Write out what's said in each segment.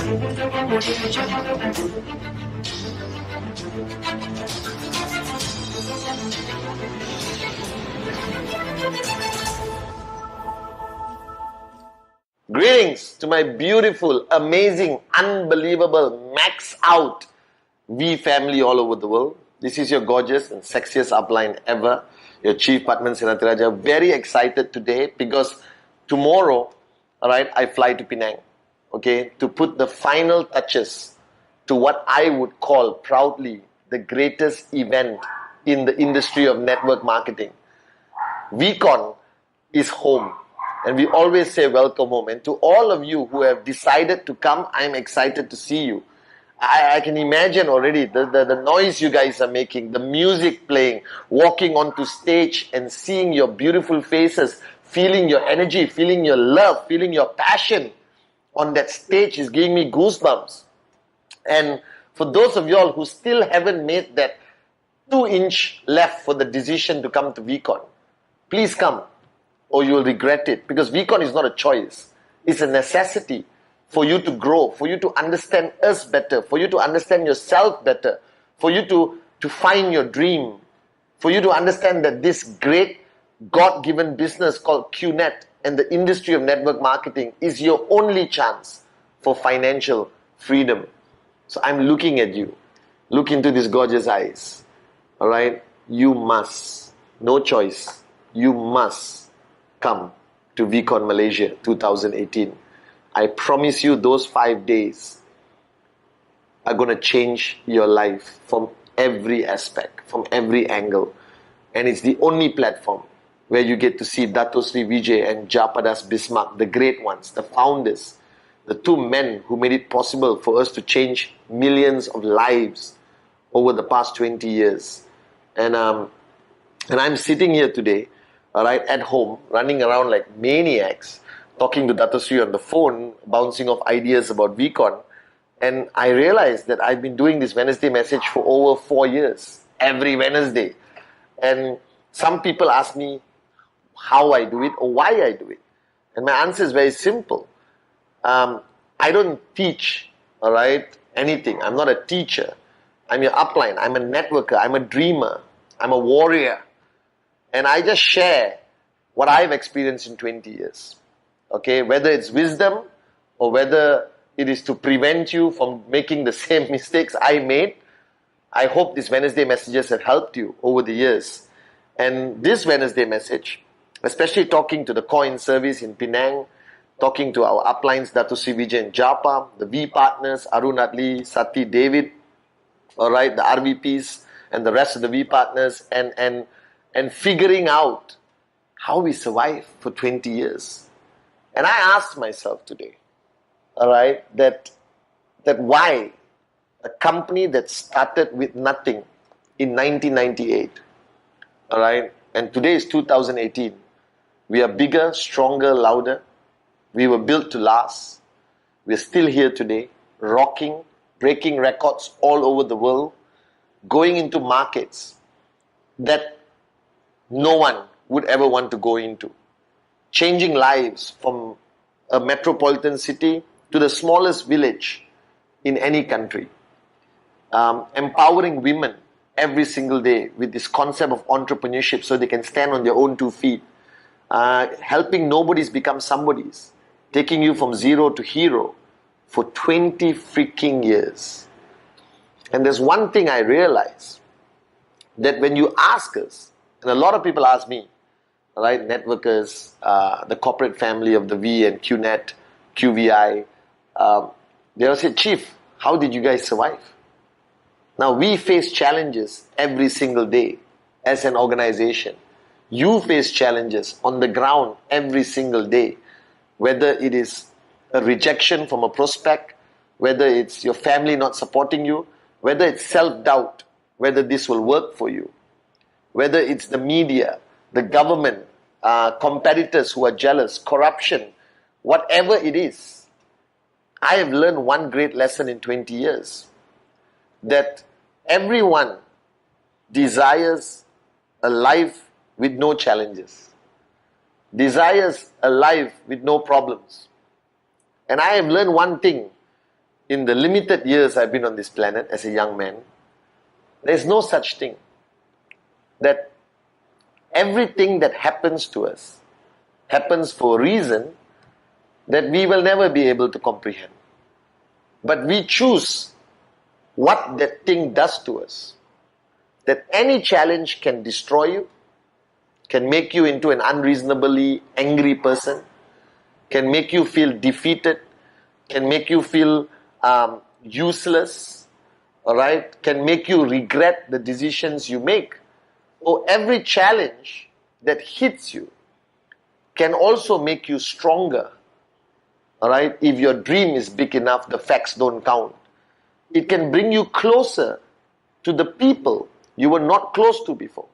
Greetings to my beautiful, amazing, unbelievable, max out V family all over the world. This is your gorgeous and sexiest upline ever, your Chief Pathman Senathirajah. Very excited today because tomorrow, alright, I fly to Penang, okay, to put the final touches to what I would call proudly the greatest event in the industry of network marketing. VCon is home. And we always say welcome home. And to all of you who have decided to come, I'm excited to see you. I can imagine already the noise you guys are making, the music playing, walking onto stage and seeing your beautiful faces, feeling your energy, feeling your love, feeling your passion on that stage is giving me goosebumps. And for those of y'all who still haven't made that 2-inch left for the decision to come to VCon, please come, or you will regret it, because VCon is not a choice. It's a necessity for you to grow, for you to understand us better, for you to understand yourself better, for you to find your dream, for you to understand that this great God-given business called QNet and the industry of network marketing is your only chance for financial freedom. So I'm looking at you. Look into these gorgeous eyes. Alright? You must. No choice. You must come to VCon Malaysia 2018. I promise you those 5 days are going to change your life from every aspect, from every angle. And it's the only platform where you get to see Dato Sri Vijay and Japadas Bismarck, the great ones, the founders, the two men who made it possible for us to change millions of lives over the past 20 years. And I'm sitting here today, alright, at home, running around like maniacs, talking to Dato Sri on the phone, bouncing off ideas about VCon. And I realized that I've been doing this Wednesday message for over 4 years, every Wednesday. And some people ask me how I do it or why I do it. And my answer is very simple. I don't teach, alright, anything. I'm not a teacher. I'm your upline. I'm a networker. I'm a dreamer. I'm a warrior. And I just share what I've experienced in 20 years. Okay, whether it's wisdom or whether it is to prevent you from making the same mistakes I made. I hope these Wednesday messages have helped you over the years. And this Wednesday message, especially talking to the coin service in Penang, talking to our uplines, Dato Sri Vijay and Japa, the V partners, Arun Atli, Sati, David, alright, the RVPs and the rest of the V partners, and figuring out how we survived for 20 years. And I asked myself today, alright, that why a company that started with nothing in 1998, alright, and today is 2018, we are bigger, stronger, louder, we were built to last, we're still here today, rocking, breaking records all over the world, going into markets that no one would ever want to go into. Changing lives from a metropolitan city to the smallest village in any country. Empowering women every single day with this concept of entrepreneurship so they can stand on their own 2 feet. Helping nobodies become somebodies. Taking you from zero to hero for 20 freaking years. And there's one thing I realize, that when you ask us, and a lot of people ask me, right, networkers, the corporate family of the V and QNet, QVI, they will say, Chief, how did you guys survive? Now, we face challenges every single day as an organization. You face challenges on the ground every single day, whether it is a rejection from a prospect, whether it's your family not supporting you, whether it's self-doubt, whether this will work for you, whether it's the media, the government, competitors who are jealous, corruption, whatever it is. I have learned one great lesson in 20 years, that everyone desires a life with no challenges, desires a life with no problems. And I have learned one thing, in the limited years I've been on this planet as a young man, there's no such thing that everything that happens to us happens for a reason that we will never be able to comprehend. But we choose what that thing does to us. That any challenge can destroy you, can make you into an unreasonably angry person, can make you feel defeated, can make you feel useless, alright, can make you regret the decisions you make. Or every challenge that hits you can also make you stronger. Alright, if your dream is big enough, the facts don't count. It can bring you closer to the people you were not close to before.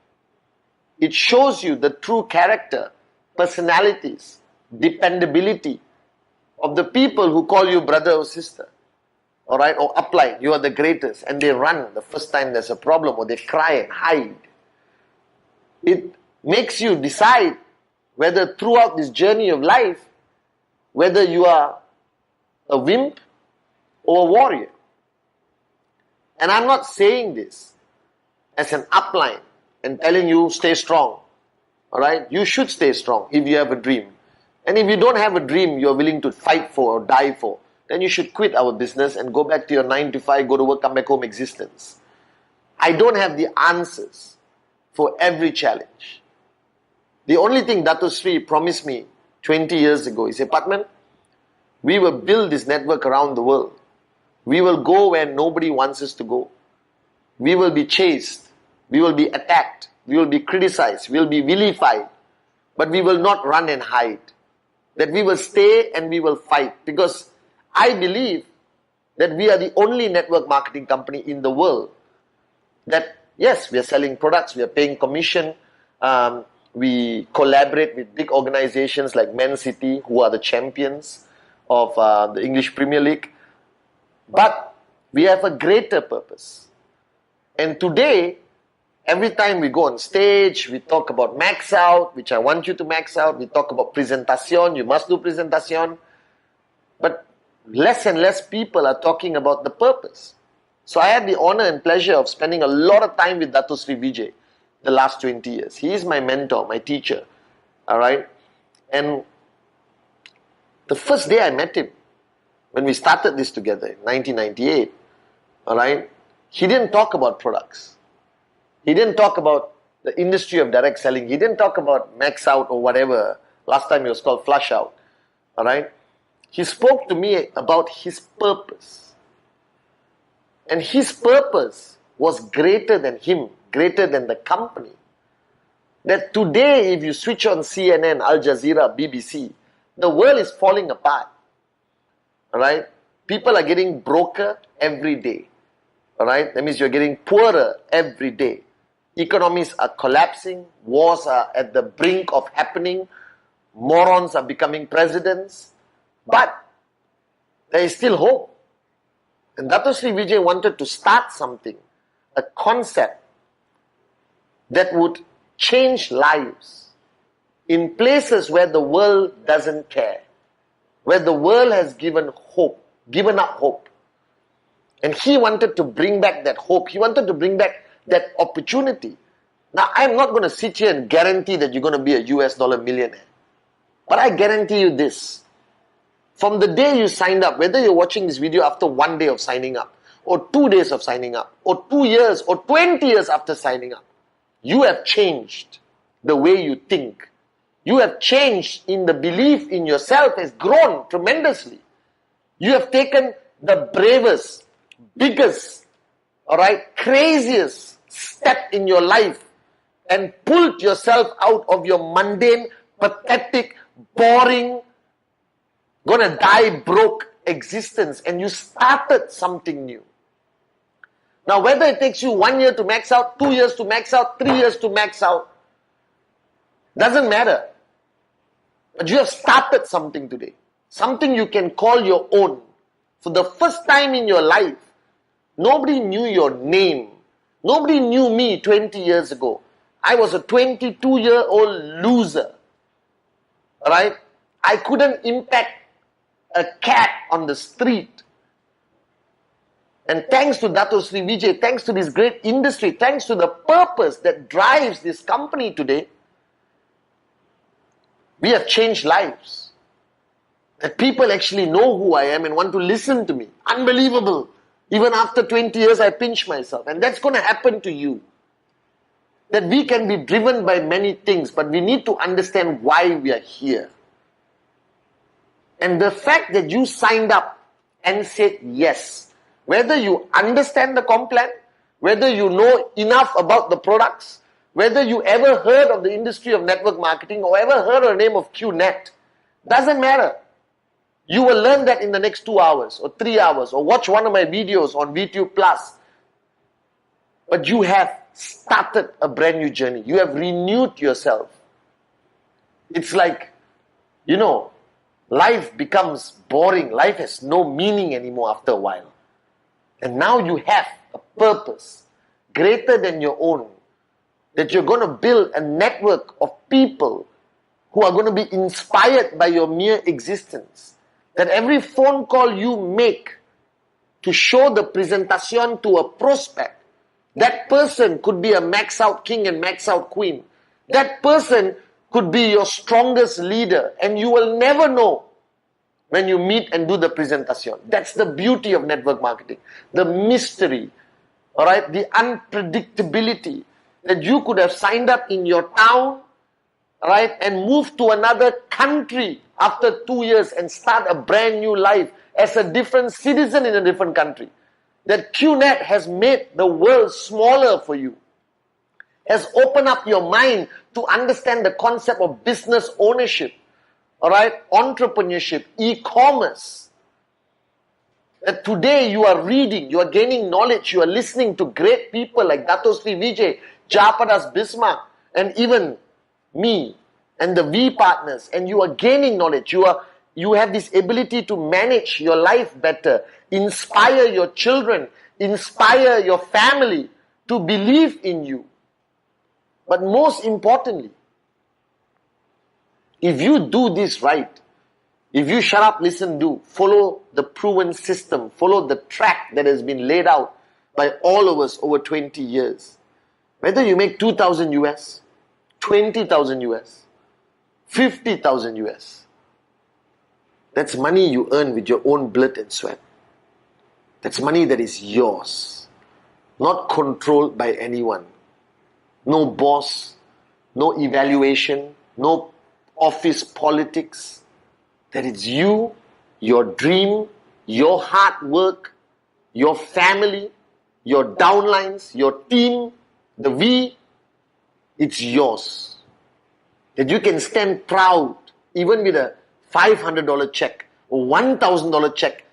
It shows you the true character, personalities, dependability of the people who call you brother or sister. Alright, or upline, you are the greatest, and they run the first time there's a problem, or they cry and hide. It makes you decide whether throughout this journey of life, whether you are a wimp or a warrior. And I'm not saying this as an upline and telling you stay strong. Alright, you should stay strong if you have a dream. And if you don't have a dream you're willing to fight for or die for, then you should quit our business and go back to your 9 to 5, go to work, come back home existence. I don't have the answers for every challenge. The only thing Dato Sri promised me 20 years ago, he said, Pathman, we will build this network around the world. We will go where nobody wants us to go. We will be chased. We will be attacked. We will be criticized. We will be vilified. But we will not run and hide. That we will stay and we will fight. Because I believe that we are the only network marketing company in the world that, yes, we are selling products, we are paying commission, we collaborate with big organizations like Man City, who are the champions of the English Premier League. But we have a greater purpose. And today, every time we go on stage, we talk about max out, which I want you to max out. We talk about presentation, you must do presentation. But less and less people are talking about the purpose. So I had the honor and pleasure of spending a lot of time with Dato Sri Vijay the last 20 years. He is my mentor, my teacher. Alright? And the first day I met him, when we started this together in 1998, alright, he didn't talk about products. He didn't talk about the industry of direct selling. He didn't talk about max out or whatever. Last time it was called flush out. Alright? He spoke to me about his purpose. And his purpose was greater than him, greater than the company. That today, if you switch on CNN, Al Jazeera, BBC, the world is falling apart. Alright? People are getting broker every day. Alright? That means you're getting poorer every day. Economies are collapsing. Wars are at the brink of happening. Morons are becoming presidents. But there is still hope. And Dato Sri Vijay wanted to start something, a concept that would change lives in places where the world doesn't care, where the world has given up hope. And he wanted to bring back that hope. He wanted to bring back that opportunity. Now, I'm not going to sit here and guarantee that you're going to be a US dollar millionaire. But I guarantee you this. From the day you signed up, whether you're watching this video after 1 day of signing up, or 2 days of signing up, or 2 years, or 20 years after signing up, you have changed the way you think. You have changed in the belief in yourself has grown tremendously. You have taken the bravest, biggest, craziest step in your life and pulled yourself out of your mundane, pathetic, boring, gonna die broke existence, and you started something new. Now, whether it takes you 1 year to max out, 2 years to max out, 3 years to max out, doesn't matter. But you have started something today. Something you can call your own. For the first time in your life, nobody knew your name. Nobody knew me 20 years ago. I was a 22-year-old loser. Alright? I couldn't impact a cat on the street. And thanks to Dato Sri Vijay, thanks to this great industry, thanks to the purpose that drives this company today, we have changed lives. That people actually know who I am and want to listen to me. Unbelievable. Even after 20 years, I pinch myself. And that's going to happen to you. That we can be driven by many things, but we need to understand why we are here. And the fact that you signed up and said yes, whether you understand the Complan, whether you know enough about the products, whether you ever heard of the industry of network marketing or ever heard of the name of QNet, doesn't matter. You will learn that in the next 2 hours or 3 hours or watch one of my videos on VTube Plus. But you have started a brand new journey. You have renewed yourself. It's like, life becomes boring. Life has no meaning anymore after a while. And now you have a purpose greater than your own. That you're going to build a network of people who are going to be inspired by your mere existence. That every phone call you make to show the presentation to a prospect, that person could be a max out king and max out queen. That person could be your strongest leader, and you will never know when you meet and do the presentation. That's the beauty of network marketing. The mystery, all right, the unpredictability, that you could have signed up in your town, right, and moved to another country after 2 years and start a brand new life as a different citizen in a different country. That QNet has made the world smaller for you, has opened up your mind to understand the concept of business ownership, all right, entrepreneurship, e-commerce. That today you are reading, you are gaining knowledge, you are listening to great people like Dato Sri Vijay, Japadas Bismarck, and even me and the V partners, and you are gaining knowledge. You have this ability to manage your life better, inspire your children, inspire your family to believe in you. But most importantly, if you do this right, if you shut up, listen, do, follow the proven system, follow the track that has been laid out by all of us over 20 years, whether you make 2,000 US, 20,000 US, 50,000 US, that's money you earn with your own blood and sweat. That's money that is yours, not controlled by anyone. No boss, no evaluation, no office politics. That it's you, your dream, your hard work, your family, your downlines, your team, the V, it's yours. That you can stand proud, even with a $500 check or $1,000 check.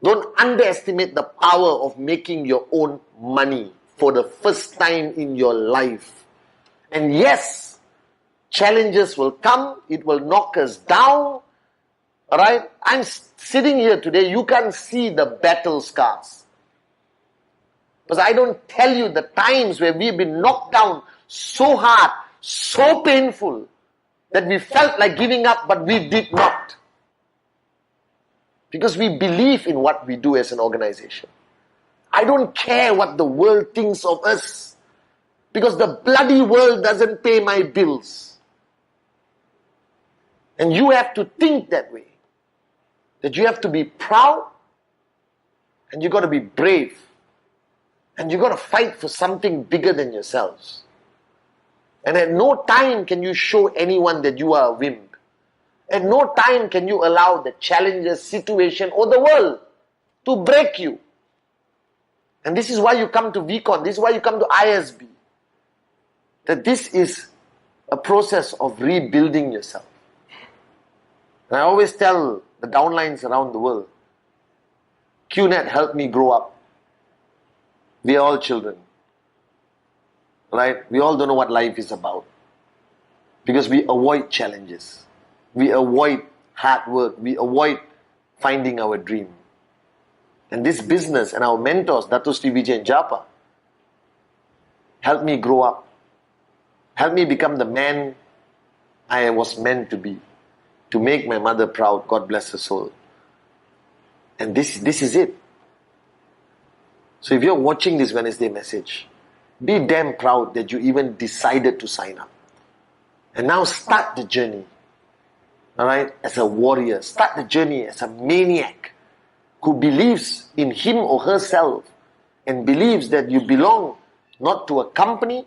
Don't underestimate the power of making your own money for the first time in your life. And yes, challenges will come, it will knock us down. Alright? I'm sitting here today, you can't see the battle scars. Because I don't tell you the times where we've been knocked down so hard, so painful, that we felt like giving up, but we did not. Because we believe in what we do as an organization. I don't care what the world thinks of us, because the bloody world doesn't pay my bills. And you have to think that way. That you have to be proud, and you got to be brave, and you got to fight for something bigger than yourselves. And at no time can you show anyone that you are a wimp. At no time can you allow the challenges, situation, or the world to break you. And this is why you come to VCon, this is why you come to ISB. That this is a process of rebuilding yourself. And I always tell the downlines around the world, QNet helped me grow up. We are all children. Right? We all don't know what life is about. Because we avoid challenges. We avoid hard work. We avoid finding our dream. And this business and our mentors, Dato Sri Vijay and Japa, helped me grow up. Helped me become the man I was meant to be. To make my mother proud, God bless her soul. And this is it. So if you're watching this Wednesday message, be damn proud that you even decided to sign up. And now start the journey. Alright? As a warrior. Start the journey as a maniac who believes in him or herself and believes that you belong not to a company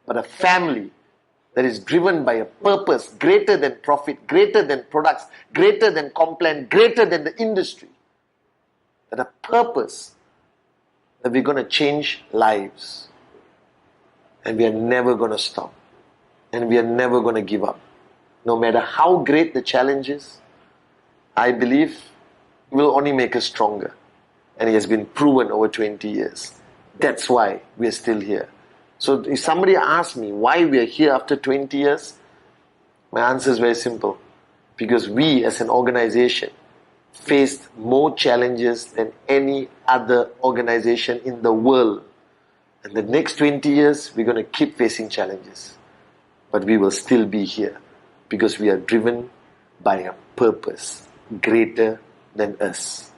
but a family that is driven by a purpose greater than profit, greater than products, greater than Complan, greater than the industry. That a purpose that we're going to change lives. And we are never going to stop. And we are never going to give up. No matter how great the challenge is, I believe it will only make us stronger. And it has been proven over 20 years. That's why we are still here. So if somebody asks me why we are here after 20 years, my answer is very simple. Because we as an organization faced more challenges than any other organization in the world. And the next 20 years, we're going to keep facing challenges. But we will still be here because we are driven by a purpose greater than us.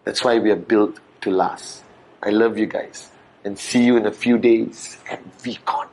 That's why we are built to last. I love you guys and see you in a few days at VCon.